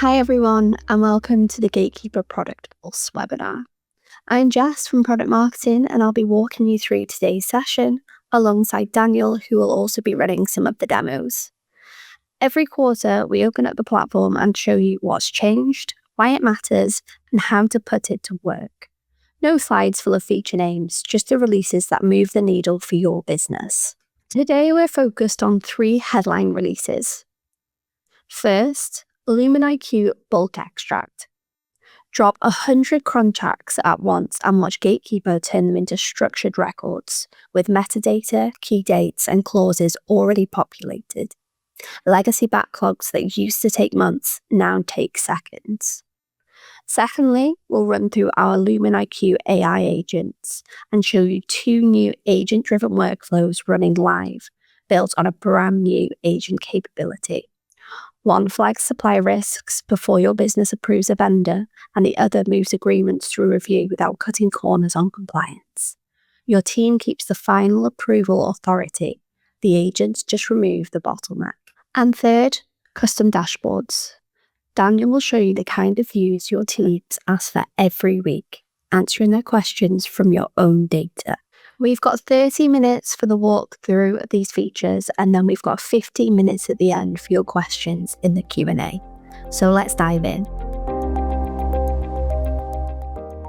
Hi everyone, and welcome to the Gatekeeper Product Pulse webinar. I'm Jess from Product Marketing, and I'll be walking you through today's session alongside Daniel, who will also be running some of the demos. Every quarter, we open up the platform and show you what's changed, why it matters, and how to put it to work. No slides full of feature names, just the releases that move the needle for your business. Today, we're focused on 3 headline releases. First, LuminIQ Bulk Extract. Drop 100 contracts at once and watch Gatekeeper turn them into structured records with metadata, key dates, and clauses already populated. Legacy backlogs that used to take months now take seconds. Secondly, we'll run through our LuminIQ AI Agents and show you 2 new agent-driven workflows running live, built on a brand new agent capability. One flags supply risks before your business approves a vendor, and the other moves agreements through review without cutting corners on compliance. Your team keeps the final approval authority. The agents just remove the bottleneck. And third, custom dashboards. Daniel will show you the kind of views your teams ask for every week, answering their questions from your own data. We've got 30 minutes for the walkthrough of these features, and then we've got 15 minutes at the end for your questions in the Q&A. So let's dive in.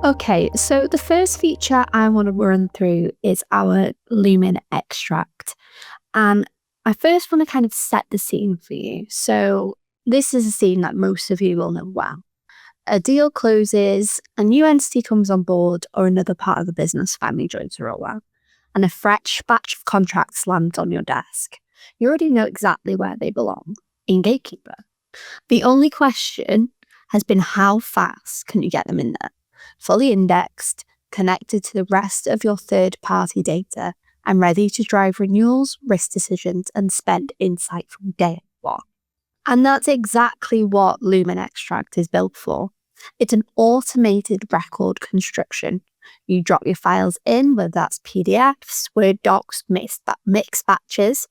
Okay, so the first feature I want to run through is our Lumin Extract. And I first want to kind of set the scene for you. So this is a scene that most of you will know well. A deal closes, a new entity comes on board, or another part of the business family joins the rollout, and a fresh batch of contracts lands on your desk. You already know exactly where they belong, in Gatekeeper. The only question has been how fast can you get them in there? Fully indexed, connected to the rest of your third-party data, and ready to drive renewals, risk decisions, and spend insight from day one. And that's exactly what Lumin Extract is built for. It's an automated record construction. You drop your files in, whether that's PDFs, Word docs, mixed batches,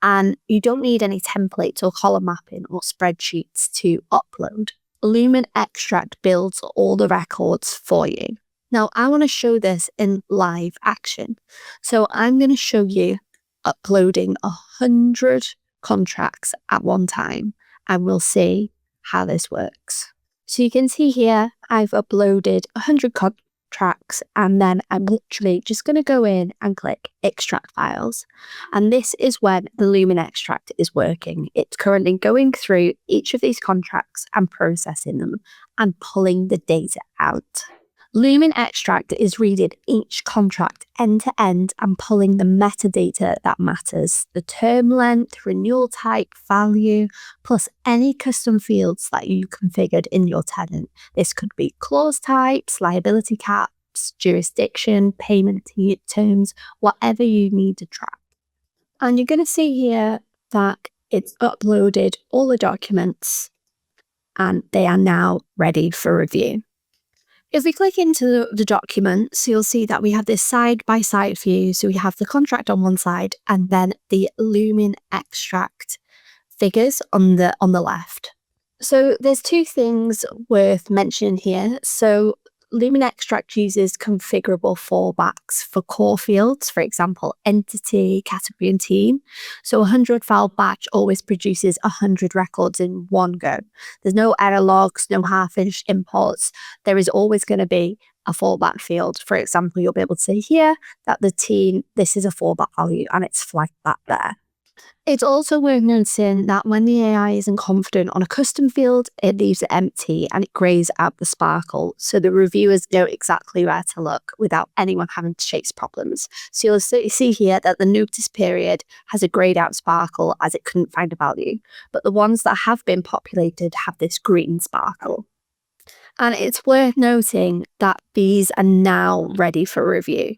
and you don't need any templates or column mapping or spreadsheets to upload. Lumin Extract builds all the records for you. Now, I want to show this in live action. So I'm going to show you uploading 100 contracts at one time, and we'll see how this works. So you can see here, I've uploaded 100 contracts, and then I'm literally just going to go in and click extract files. And this is when the Lumin Extract is working. It's currently going through each of these contracts and processing them and pulling the data out. Lumin Extract is reading each contract end to end and pulling the metadata that matters, the term length, renewal type, value, plus any custom fields that you configured in your tenant. This could be clause types, liability caps, jurisdiction, payment terms, whatever you need to track. And you're going to see here that it's uploaded all the documents and they are now ready for review. If we click into the documents, you'll see that we have this side-by-side view. So we have the contract on one side and then the Lumin Extract figures on the left. So there's 2 things worth mentioning here. So Lumin Extract uses configurable fallbacks for core fields, for example, entity, category, and team. So a 100 file batch always produces 100 records in one go. There's no error logs, no half-finished imports. There is always going to be a fallback field. For example, you'll be able to say here that the team, this is a fallback value, and it's flagged that there. It's also worth noticing that when the AI isn't confident on a custom field, it leaves it empty and it grays out the sparkle, so the reviewers know exactly where to look without anyone having to chase problems. So you'll see here that the notice period has a grayed out sparkle as it couldn't find a value, but the ones that have been populated have this green sparkle. And it's worth noting that these are now ready for review.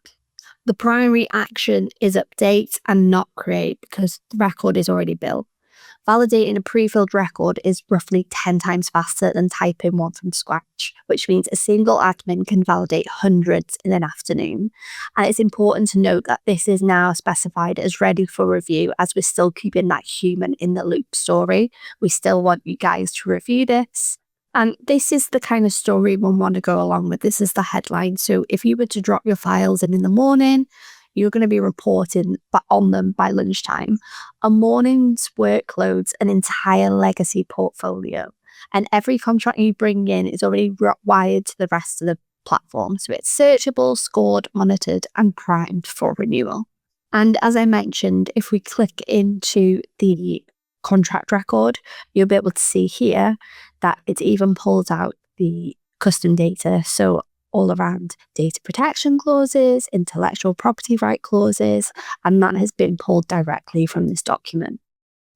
The primary action is update and not create because the record is already built. Validating a pre-filled record is roughly 10 times faster than typing one from scratch, which means a single admin can validate hundreds in an afternoon. And it's important to note that this is now specified as ready for review, as we're still keeping that human in the loop story. We still want you guys to review this. And this is the kind of story we want to go along with. This is the headline. So if you were to drop your files in the morning, you're going to be reporting on them by lunchtime. A morning's workload's an entire legacy portfolio. And every contract you bring in is already wired to the rest of the platform. So it's searchable, scored, monitored, and primed for renewal. And as I mentioned, if we click into the contract record, you'll be able to see here that it even pulls out the custom data. So all around data protection clauses, intellectual property right clauses, and that has been pulled directly from this document.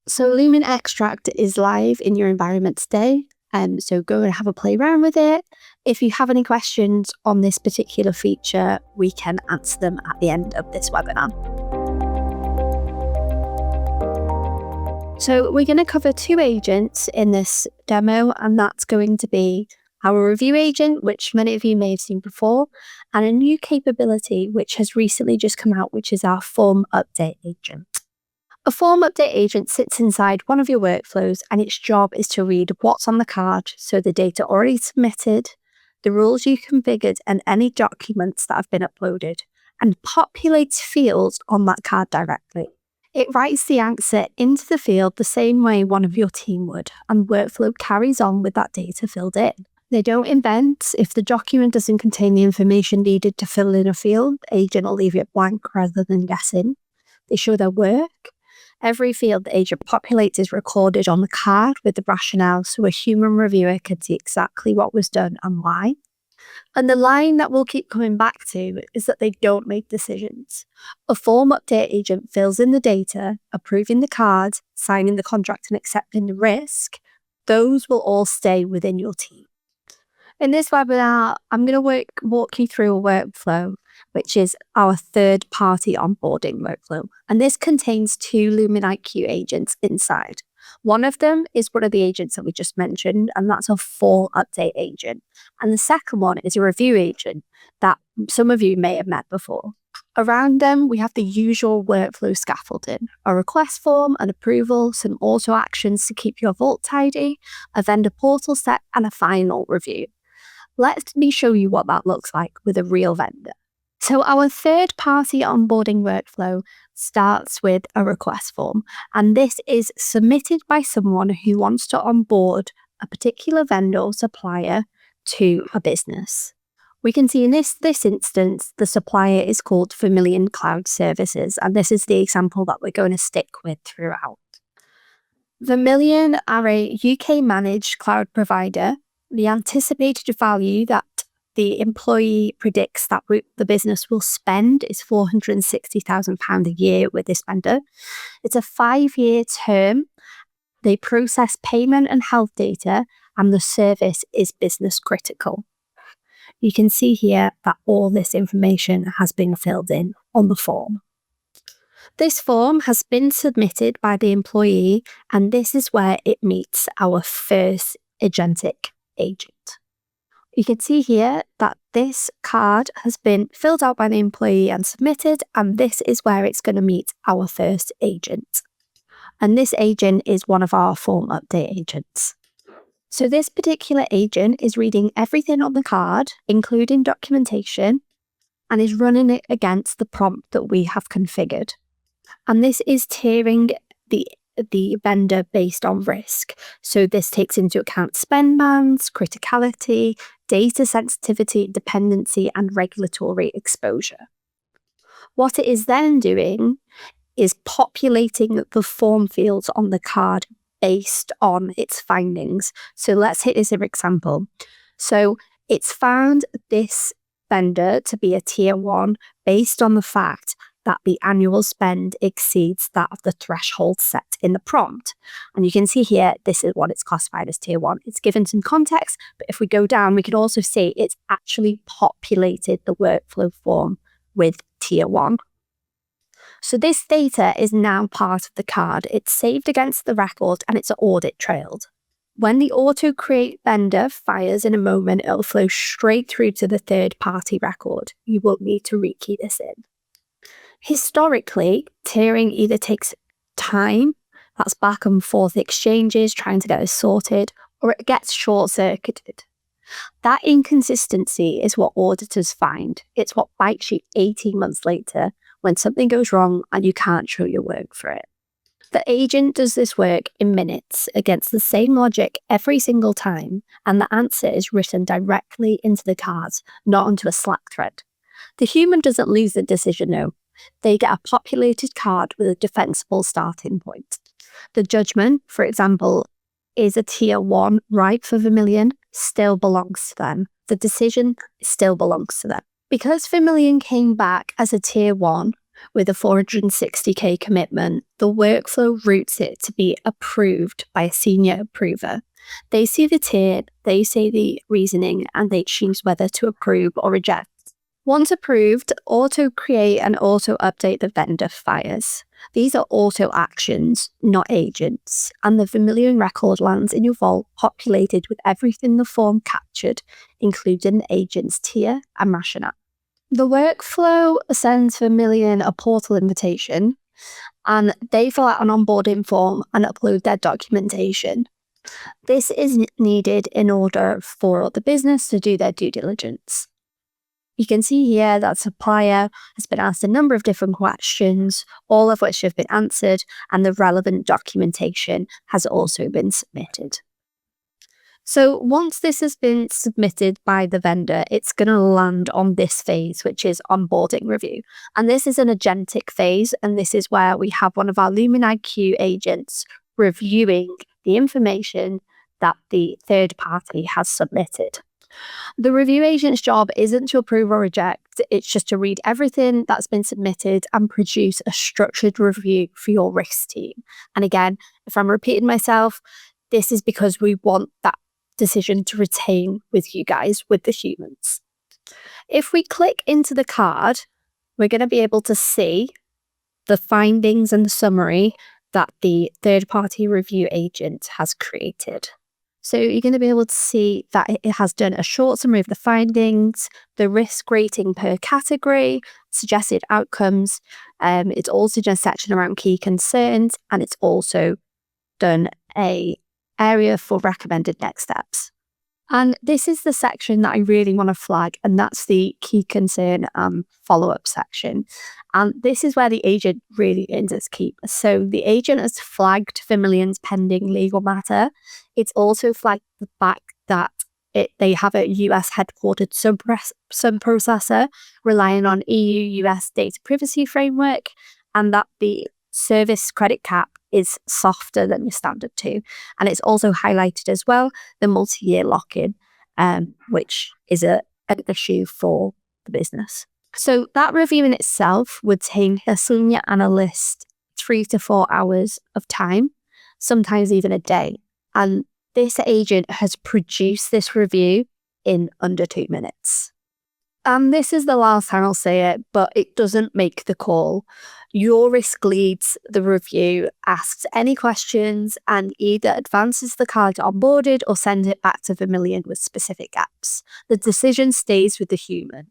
So Lumin Extract is live in your environment today, so go and have a play around with it. If you have any questions on this particular feature, we can answer them at the end of this webinar. So we're going to cover 2 agents in this demo, and that's going to be our review agent, which many of you may have seen before, and a new capability which has recently just come out, which is our form update agent. A form update agent sits inside one of your workflows, and its job is to read what's on the card, so the data already submitted, the rules you configured, and any documents that have been uploaded, and populates fields on that card directly. It writes the answer into the field the same way one of your team would, and workflow carries on with that data filled in. They don't invent. If the document doesn't contain the information needed to fill in a field, the agent will leave it blank rather than guessing. They show their work. Every field the agent populates is recorded on the card with the rationale, so a human reviewer can see exactly what was done and why. And the line that we'll keep coming back to is that they don't make decisions. A form update agent fills in the data, approving the card, signing the contract, and accepting the risk. Those will all stay within your team. In this webinar, I'm going to walk you through a workflow, which is our third-party onboarding workflow. And this contains 2 LuminIQ agents inside. One of them is one of the agents that we just mentioned, and that's a form update agent. And the second one is a review agent that some of you may have met before. Around them, we have the usual workflow scaffolding, a request form, an approval, some auto actions to keep your vault tidy, a vendor portal set, and a final review. Let me show you what that looks like with a real vendor. So our third-party onboarding workflow starts with a request form, and this is submitted by someone who wants to onboard a particular vendor or supplier to a business. We can see in this instance, the supplier is called Vermilion Cloud Services, and this is the example that we're going to stick with throughout. Vermilion are a UK-managed cloud provider. The anticipated value that the employee predicts that the business will spend is £460,000 a year with this vendor. It's a 5-year term. They process payment and health data, and the service is business critical. You can see here that all this information has been filled in on the form. This form has been submitted by the employee, and this is where it meets our first agentic agent. You can see here that this card has been filled out by the employee and submitted, and this is where it's going to meet our first agent. And this agent is one of our form update agents. So this particular agent is reading everything on the card, including documentation, and is running it against the prompt that we have configured. And this is tiering the vendor based on risk. So this takes into account spend bands, criticality, data sensitivity, dependency, and regulatory exposure. What it is then doing is populating the form fields on the card based on its findings. So let's hit this example. So it's found this vendor to be a tier 1 based on the fact that the annual spend exceeds that of the threshold set in the prompt. And you can see here, this is what it's classified as tier 1. It's given some context, but if we go down, we can also see it's actually populated the workflow form with tier 1. So this data is now part of the card. It's saved against the record and it's audit trailed. When the auto create vendor fires in a moment, it'll flow straight through to the third party record. You won't need to rekey this in. Historically, tiering either takes time, that's back and forth exchanges trying to get this sorted, or it gets short-circuited. That inconsistency is what auditors find. It's what bites you 18 months later when something goes wrong and you can't show your work for it. The agent does this work in minutes against the same logic every single time, and the answer is written directly into the cards, not onto a Slack thread. The human doesn't lose the decision, no. They get a populated card with a defensible starting point. The judgment, for example, is a tier 1 right for Vermilion, still belongs to them. The decision still belongs to them. Because Vermilion came back as a tier 1 with a 460k commitment, the workflow routes it to be approved by a senior approver. They see the tier, they say the reasoning, and they choose whether to approve or reject. Once approved, auto-create and auto-update the vendor fires. These are auto actions, not agents, and the Vermilion record lands in your vault populated with everything the form captured, including the agent's tier and rationale. The workflow sends Vermilion a portal invitation, and they fill out an onboarding form and upload their documentation. This is needed in order for the business to do their due diligence. You can see here that supplier has been asked a number of different questions, all of which have been answered, and the relevant documentation has also been submitted. So once this has been submitted by the vendor, it's going to land on this phase, which is onboarding review. And this is an agentic phase, and this is where we have one of our LuminIQ agents reviewing the information that the third party has submitted. The review agent's job isn't to approve or reject, it's just to read everything that's been submitted and produce a structured review for your risk team. And again, if I'm repeating myself, this is because we want that decision to retain with you guys, with the humans. If we click into the card, we're going to be able to see the findings and the summary that the third-party review agent has created. So you're going to be able to see that it has done a short summary of the findings, the risk rating per category, suggested outcomes. It's also done a section around key concerns, and it's also done an area for recommended next steps. And this is the section that I really want to flag, and that's the key concern follow-up section. And this is where the agent really earns its keep. So the agent has flagged Vermilion's pending legal matter. It's also flagged the fact that they have a US headquartered sub-processor relying on EU-US data privacy framework, and that the service credit cap is softer than the standard 2. And it's also highlighted as well the multi-year lock-in, which is an issue for the business. So that review in itself would take a senior analyst 3 to 4 hours of time, sometimes even a day. And this agent has produced this review in under 2 minutes. And this is the last time I'll say it, but it doesn't make the call. Your risk leads the review, asks any questions, and either advances the card to onboarded or sends it back to Vermilion with specific gaps. The decision stays with the human.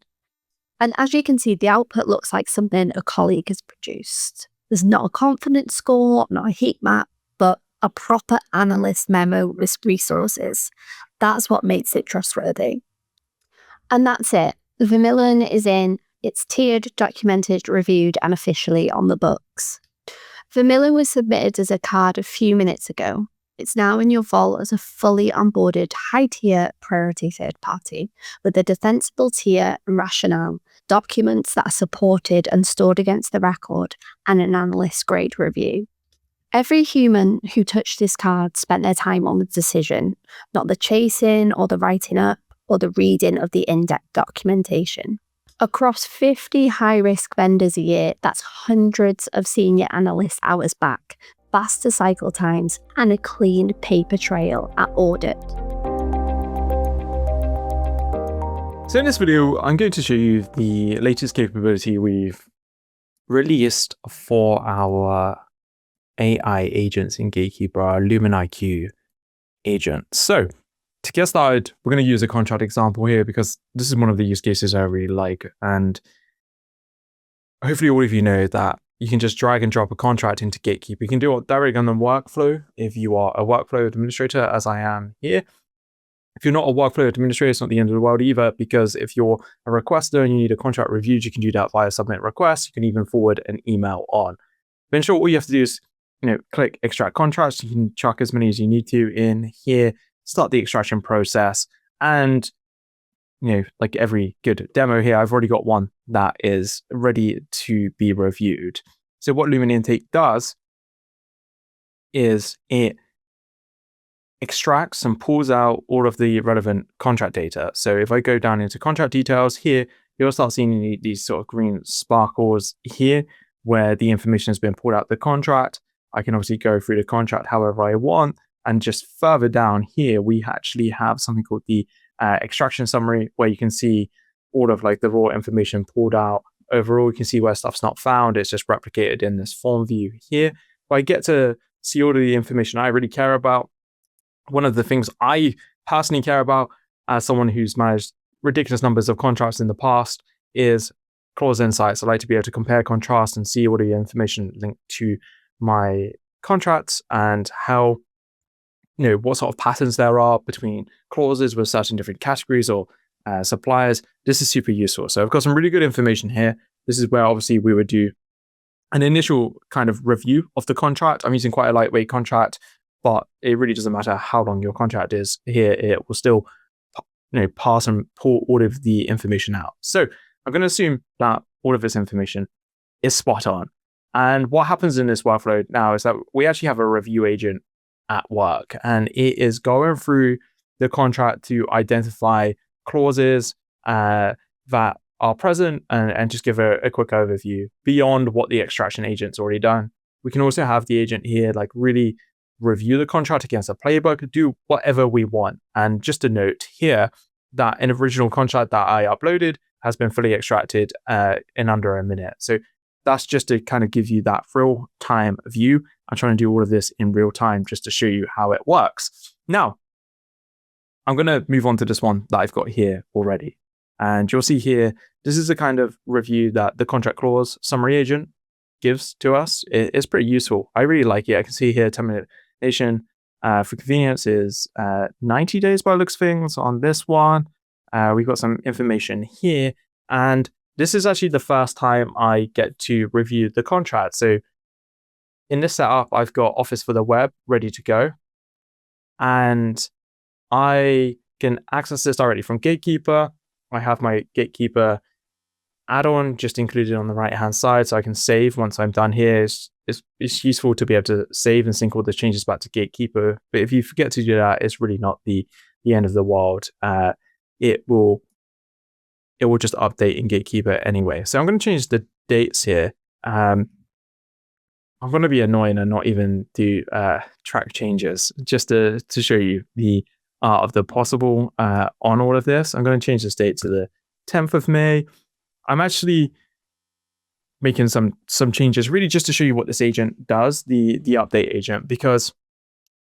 And as you can see, the output looks like something a colleague has produced. There's not a confidence score, not a heat map, but a proper analyst memo with resources. That's what makes it trustworthy. And that's it. Vermilion is in, it's tiered, documented, reviewed, and officially on the books. Vermilion was submitted as a card a few minutes ago. It's now in your vault as a fully onboarded high-tier priority third party with a defensible tier and rationale, documents that are supported and stored against the record, and an analyst-grade review. Every human who touched this card spent their time on the decision, not the chasing or the writing up or the reading of the in-depth documentation. Across 50 high-risk vendors a year, that's hundreds of senior analyst hours back, faster cycle times, and a clean paper trail at audit. So in this video, I'm going to show you the latest capability we've released for our AI agents in Gatekeeper, our LuminIQ agent. So to get started, we're going to use a contract example here because this is one of the use cases I really like. And hopefully all of you know that you can just drag and drop a contract into Gatekeeper. You can do it directly on the workflow if you are a workflow administrator, as I am here. If you're not a workflow administrator, it's not the end of the world either, because if you're a requester and you need a contract reviewed, you can do that via submit request. You can even forward an email on. But in short, all you have to do is, click extract contracts. You can chuck as many as you need to in here, start the extraction process. And, like every good demo here, I've already got one that is ready to be reviewed. So what LuminIQ does is it extracts and pulls out all of the relevant contract data. So if I go down into contract details here, you'll start seeing these sort of green sparkles here where the information has been pulled out of the contract. I can obviously go through the contract however I want. And just further down here, we actually have something called the extraction summary, where you can see all of like the raw information pulled out. Overall, you can see where stuff's not found. It's just replicated in this form view here. But I get to see all of the information I really care about. One of the things I personally care about as someone who's managed ridiculous numbers of contracts in the past is clause insights. I like to be able to compare, contrast, and see all the information linked to my contracts and how, what sort of patterns there are between clauses with certain different categories or suppliers. This is super useful. So I've got some really good information here. This is where obviously we would do an initial kind of review of the contract. I'm using quite a lightweight contract, but it really doesn't matter how long your contract is here. It will still, pass and pull all of the information out. So I'm going to assume that all of this information is spot on. And what happens in this workflow now is that we actually have a review agent at work, and it is going through the contract to identify clauses that are present and just give a quick overview beyond what the extraction agent's already done. We can also have the agent here like really review the contract against a playbook, do whatever we want. And just a note here that an original contract that I uploaded has been fully extracted in under a minute. So that's just to kind of give you that real-time view. I'm trying to do all of this in real time just to show you how it works. Now, I'm going to move on to this one that I've got here already. And you'll see here, this is the kind of review that the contract clause summary agent gives to us. It's pretty useful. I really like it. I can see here termination for convenience is 90 days by looks of things on this one. We've got some information here. And this is actually the first time I get to review the contract. So in this setup, I've got Office for the web ready to go. And I can access this directly from Gatekeeper. I have my Gatekeeper add-on just included on the right-hand side, so I can save once I'm done here. It's useful to be able to save and sync all the changes back to Gatekeeper. But if you forget to do that, it's really not the end of the world. It will just update in Gatekeeper anyway. So I'm going to change the dates here. I'm going to be annoying and not even do track changes, just to show you the art of the possible on all of this. I'm going to change this date to the 10th of May. I'm actually making some changes really just to show you what this agent does, the update agent, because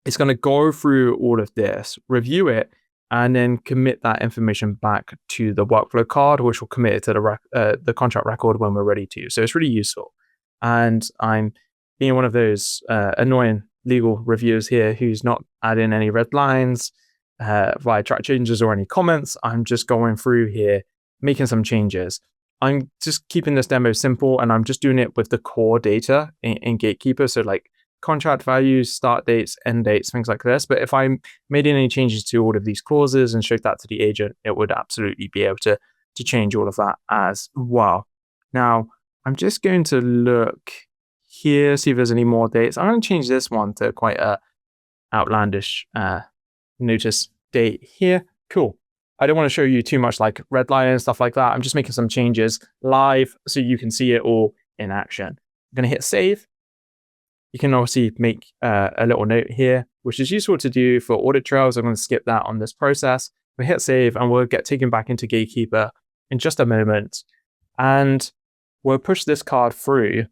it's going to go through all of this, review it, and then commit that information back to the workflow card, which will commit it to the contract record when we're ready to. So it's really useful. And I'm being one of those annoying legal reviewers here who's not adding any red lines via track changes or any comments. I'm just going through here, making some changes. I'm just keeping this demo simple, and I'm just doing it with the core data in Gatekeeper. So like contract values, start dates, end dates, things like this. But if I made any changes to all of these clauses and showed that to the agent, it would absolutely be able to change all of that as well. Now, I'm just going to look here, see if there's any more dates. I'm going to change this one to quite a outlandish notice date here. Cool. I don't want to show you too much like red line and stuff like that. I'm just making some changes live so you can see it all in action. I'm going to hit save. You can obviously make a little note here, which is useful to do for audit trails. I'm going to skip that on this process. We hit save and we'll get taken back into Gatekeeper in just a moment. And we'll push this card through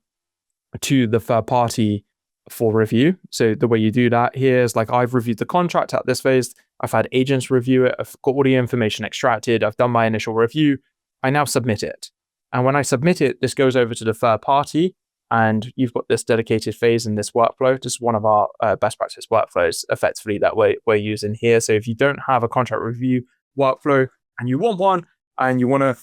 to the third party for review. So the way you do that here is like, I've reviewed the contract at this phase. I've had agents review it. I've got all the information extracted. I've done my initial review. I now submit it. And when I submit it, this goes over to the third party, and you've got this dedicated phase in this workflow. This is one of our best practice workflows effectively that we're using here. So if you don't have a contract review workflow and you want one and you want to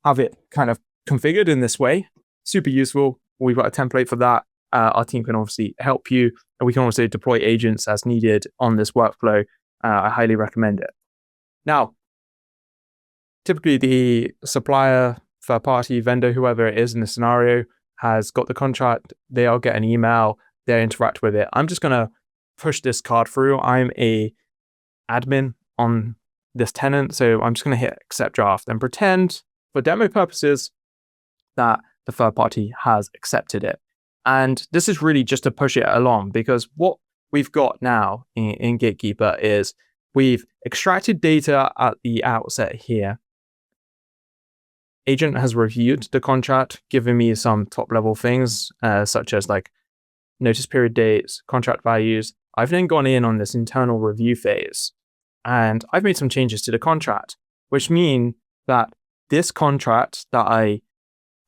have it kind of configured in this way, super useful. We've got a template for that. Our team can obviously help you, and we can also deploy agents as needed on this workflow. I highly recommend it. Now, typically the supplier, third party, vendor, whoever it is in the scenario, has got the contract. They'll get an email, they'll interact with it. I'm just going to push this card through. I'm a admin on this tenant, so I'm just going to hit accept draft and pretend for demo purposes that the third party has accepted it. And this is really just to push it along, because what we've got now in Gatekeeper is we've extracted data at the outset here. Agent has reviewed the contract, given me some top level things, such as like notice period dates, contract values. I've then gone in on this internal review phase, and I've made some changes to the contract, which mean that this contract that I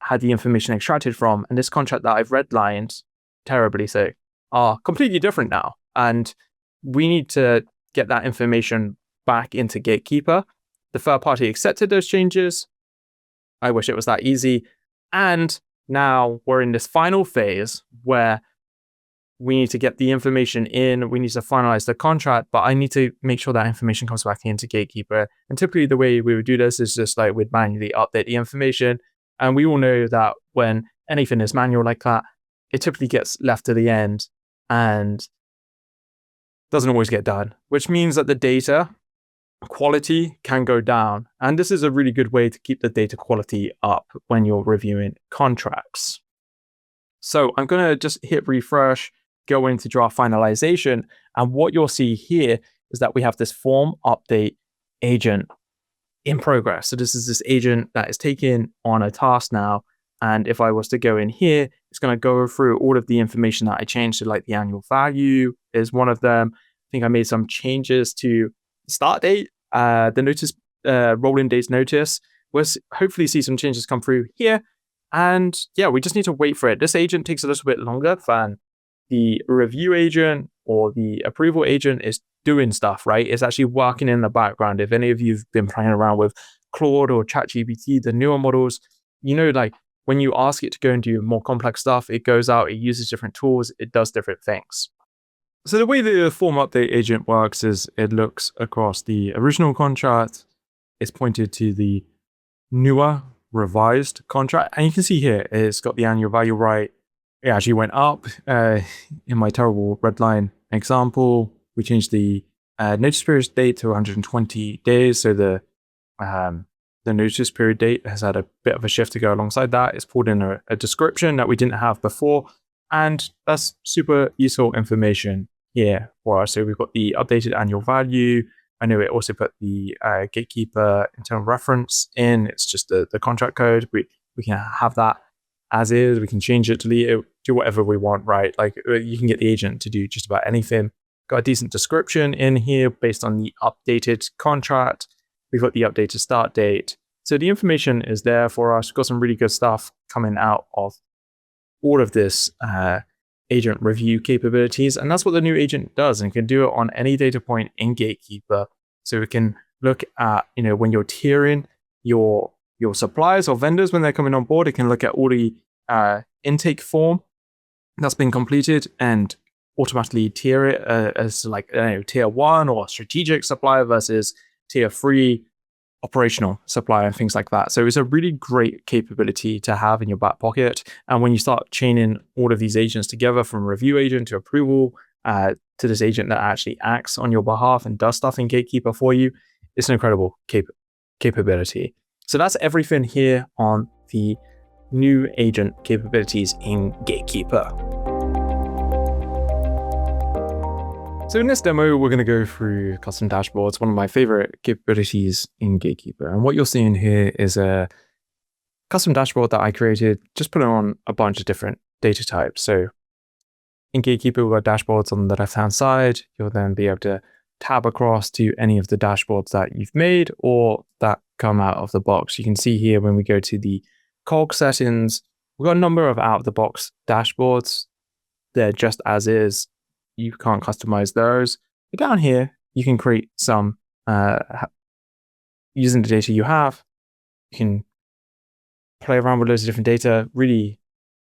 had the information extracted from and this contract that I've redlined, terribly so, are completely different now. And we need to get that information back into Gatekeeper. The third party accepted those changes. I wish it was that easy. And now we're in this final phase where we need to get the information in, we need to finalize the contract, but I need to make sure that information comes back into Gatekeeper. And typically the way we would do this is just like we'd manually update the information. And we all know that when anything is manual like that, it typically gets left to the end and doesn't always get done, which means that the data quality can go down. And this is a really good way to keep the data quality up when you're reviewing contracts. So I'm going to just hit refresh, go into draft finalization. And what you'll see here is that we have this form update agent in progress. So this is this agent that is taking on a task now. And if I was to go in here, it's going to go through all of the information that I changed. So like the annual value is one of them. I think I made some changes to start date, the notice, rolling days notice. We'll hopefully see some changes come through here. And yeah, we just need to wait for it. This agent takes a little bit longer than the review agent or the approval agent is doing stuff, right? It's actually working in the background. If any of you've been playing around with Claude or ChatGPT, the newer models, you know, like when you ask it to go and do more complex stuff, it goes out, it uses different tools, it does different things. So the way the form update agent works is it looks across the original contract, it's pointed to the newer revised contract, and you can see here it's got the annual value right. It actually went up. In my terrible red line example, we changed the notice period date to 120 days. So the notice period date has had a bit of a shift to go alongside that. It's pulled in a description that we didn't have before, and that's super useful information here for us. So we've got the updated annual value. I know it also put the Gatekeeper internal reference in. It's just the contract code. We can have that as is. We can change it, delete it, do whatever we want, right? Like you can get the agent to do just about anything. Got a decent description in here based on the updated contract. We've got the updated start date. So the information is there for us. We've got some really good stuff coming out of all of this agent review capabilities. And that's what the new agent does. And it can do it on any data point in Gatekeeper. So we can look at, you know, when you're tiering your suppliers or vendors when they're coming on board, it can look at all the intake form that's been completed and automatically tier it as like tier 1 or strategic supplier versus tier 3 operational supplier and things like that. So it's a really great capability to have in your back pocket. And when you start chaining all of these agents together, from review agent to approval to this agent that actually acts on your behalf and does stuff in Gatekeeper for you, it's an incredible capability. So that's everything here on the new agent capabilities in Gatekeeper. So in this demo, we're going to go through custom dashboards, one of my favorite capabilities in Gatekeeper. And what you're seeing here is a custom dashboard that I created, just put on a bunch of different data types. So in Gatekeeper, we've got dashboards on the left-hand side. You'll then be able to tab across to any of the dashboards that you've made or that come out of the box. You can see here when we go to the cog settings, we've got a number of out-of-the-box dashboards. They're just as is. You can't customize those. But down here, you can create some using the data you have. You can play around with loads of different data, really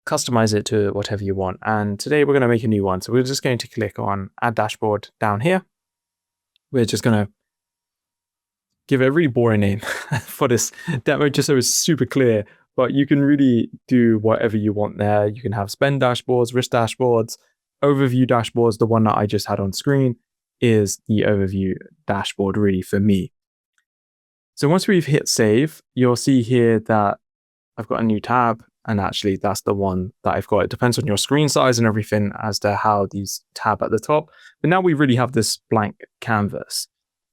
customize it to whatever you want. And today we're going to make a new one. So we're just going to click on Add Dashboard down here. We're just going to give it a really boring name for this demo, just so it's super clear. But you can really do whatever you want there. You can have spend dashboards, risk dashboards, overview dashboards. The one that I just had on screen is the overview dashboard, really, for me. So once we've hit save, you'll see here that I've got a new tab, and actually that's the one that I've got. It depends on your screen size and everything as to how these tab at the top. But now we really have this blank canvas.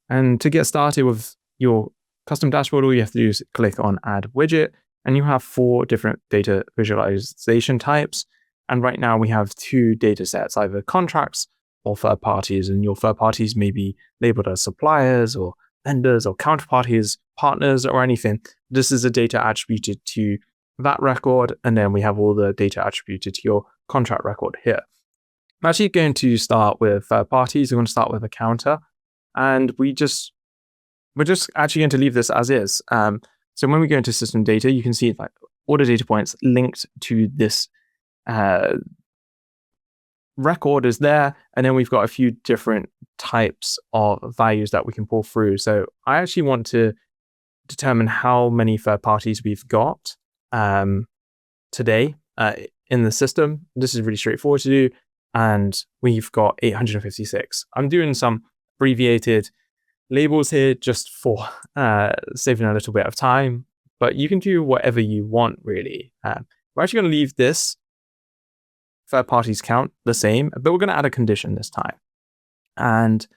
And to get started with your custom dashboard, all you have to do is click on Add Widget, and you have 4 different data visualization types. And right now we have 2 data sets, either contracts or third parties, and your third parties may be labeled as suppliers or vendors or counterparties, partners, or anything. This is the data attributed to that record, and then we have all the data attributed to your contract record here. I'm actually going to start with third parties. We're going to start with a counter, and we're just actually going to leave this as is. So when we go into system data, you can see like all the data points linked to this record is there, and then we've got a few different types of values that we can pull through. So I actually want to determine how many third parties we've got today in the system. This is really straightforward to do, and we've got 856. I'm doing some abbreviated labels here just for saving a little bit of time, but you can do whatever you want, really. We're actually going to leave this third parties count the same, but we're going to add a condition this time. And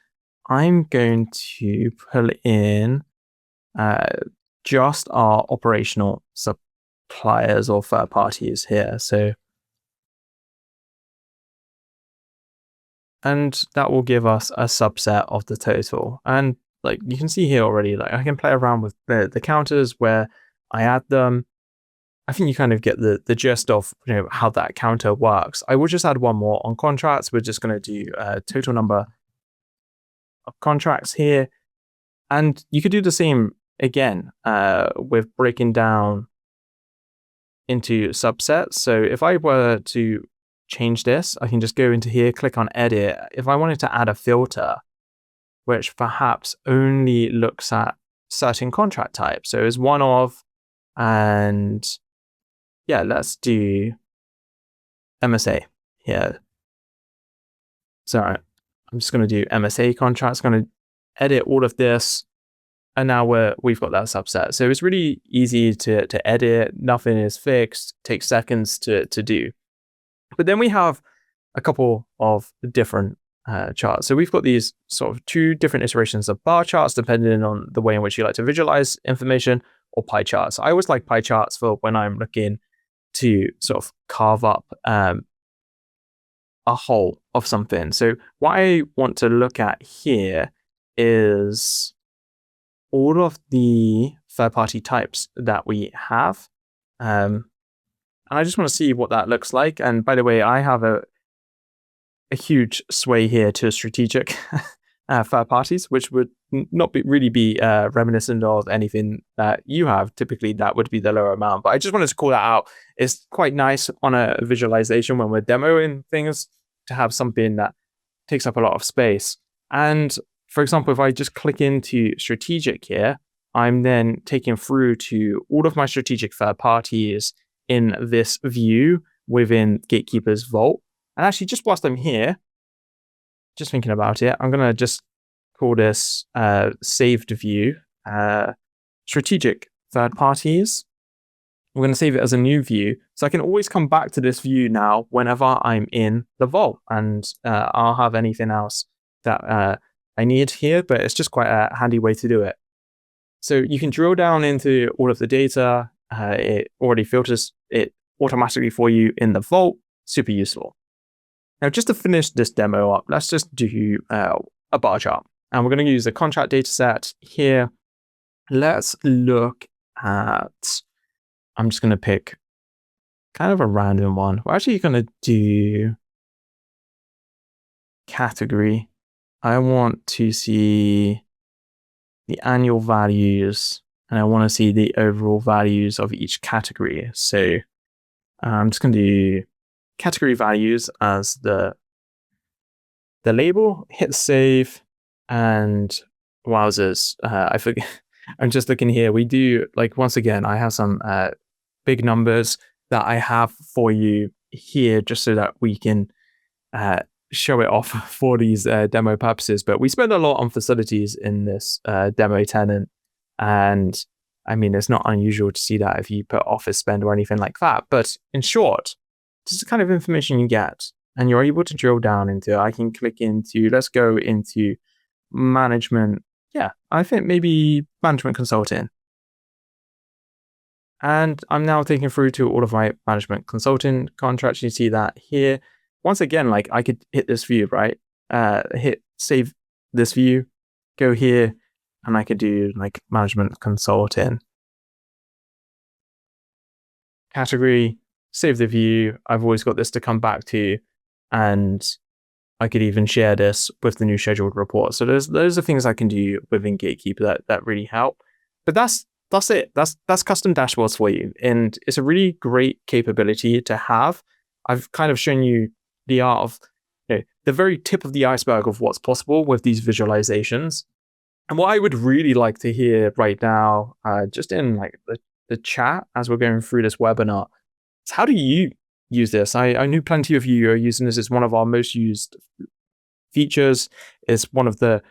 I'm going to pull in just our operational suppliers or third parties here. So, and that will give us a subset of the total. And like you can see here already, like I can play around with the counters where I add them. I think you kind of get the gist of how that counter works. I will just add one more on contracts. We're just going to do a total number of contracts here. And you could do the same again with breaking down into subsets. So if I were to change this, I can just go into here, click on edit. If I wanted to add a filter, which perhaps only looks at certain contract types. So it's one of, and yeah, let's do MSA here. So I'm just going to do MSA contracts, going to edit all of this. And now we've got that subset. So it's really easy to edit. Nothing is fixed. Takes seconds to do. But then we have a couple of different charts. So we've got these sort of 2 different iterations of bar charts, depending on the way in which you like to visualize information, or pie charts. I always like pie charts for when I'm looking to sort of carve up a whole of something. So what I want to look at here is all of the third-party types that we have. And I just want to see what that looks like. And by the way, I have a huge sway here to strategic third parties, which would not really be reminiscent of anything that you have. Typically, that would be the lower amount. But I just wanted to call that out. It's quite nice on a visualization when we're demoing things to have something that takes up a lot of space. And for example, if I just click into strategic here, I'm then taken through to all of my strategic third parties in this view within Gatekeeper's vault. And actually, just whilst I'm here, just thinking about it, I'm going to just call this saved view, strategic third parties. We're going to save it as a new view. So I can always come back to this view now whenever I'm in the vault, and I'll have anything else that I need here, but it's just quite a handy way to do it. So you can drill down into all of the data. It already filters it automatically for you in the vault. Super useful. Now, just to finish this demo up, let's just do a bar chart. And we're going to use the contract data set here. Let's look at, I'm just going to pick kind of a random one. We're actually going to do category. I want to see the annual values, and I want to see the overall values of each category. So I'm just going to do category values as the label, hit save, and wowzers, I forget. I'm just looking here. We do, like, once again, I have some big numbers that I have for you here just so that we can show it off for these demo purposes. But we spend a lot on facilities in this demo tenant. And I mean, it's not unusual to see that if you put office spend or anything like that. But in short, this is the kind of information you get. And you're able to drill down into, I can click into, let's go into management. Yeah, I think maybe management consulting. And I'm now taking through to all of my management consulting contracts. You see that here. Once again, like, I could hit this view, right? Hit save this view, go here, and I could do like management consulting. Category, save the view. I've always got this to come back to, and I could even share this with the new scheduled report. So those are things I can do within Gatekeeper that really help. But that's it. That's custom dashboards for you. And it's a really great capability to have. I've kind of shown you the art of, the very tip of the iceberg of what's possible with these visualizations. And what I would really like to hear right now, just in like the chat as we're going through this webinar, is how do you use this? I knew plenty of you are using this. It's one of our most used features. It's one of the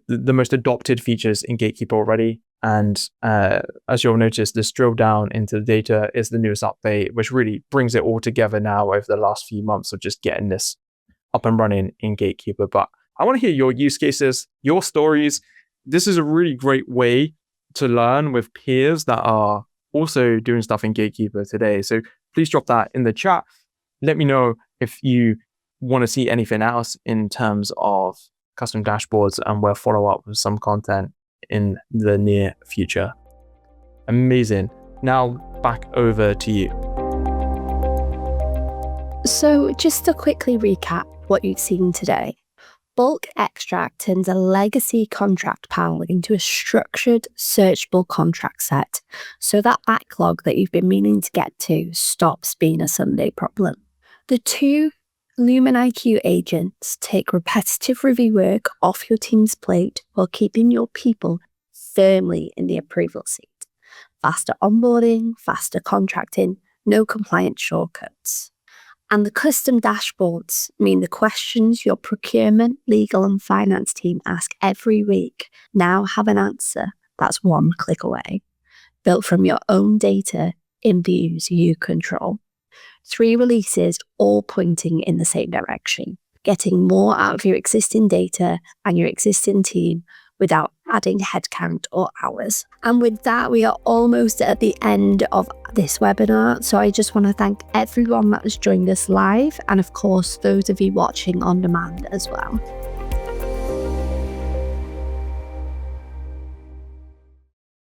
most adopted features in Gatekeeper already. And as you'll notice, this drill down into the data is the newest update, which really brings it all together now over the last few months of just getting this up and running in Gatekeeper. But I want to hear your use cases, your stories. This is a really great way to learn with peers that are also doing stuff in Gatekeeper today. So please drop that in the chat. Let me know if you want to see anything else in terms of custom dashboards, and we'll follow up with some content in the near future. Amazing. Now back over to you. So just to quickly recap what you've seen today. Bulk Extract turns a legacy contract pile into a structured, searchable contract set, so that backlog that you've been meaning to get to stops being a Sunday problem. The two LuminIQ agents take repetitive review work off your team's plate while keeping your people firmly in the approval seat. Faster onboarding, faster contracting, no compliance shortcuts. And the custom dashboards mean the questions your procurement, legal, and finance team ask every week now have an answer that's one click away, built from your own data in views you control. 3 releases all pointing in the same direction, getting more out of your existing data and your existing team without adding headcount or hours. And with that, we are almost at the end of this webinar. So I just want to thank everyone that has joined us live, and of course, those of you watching on demand as well.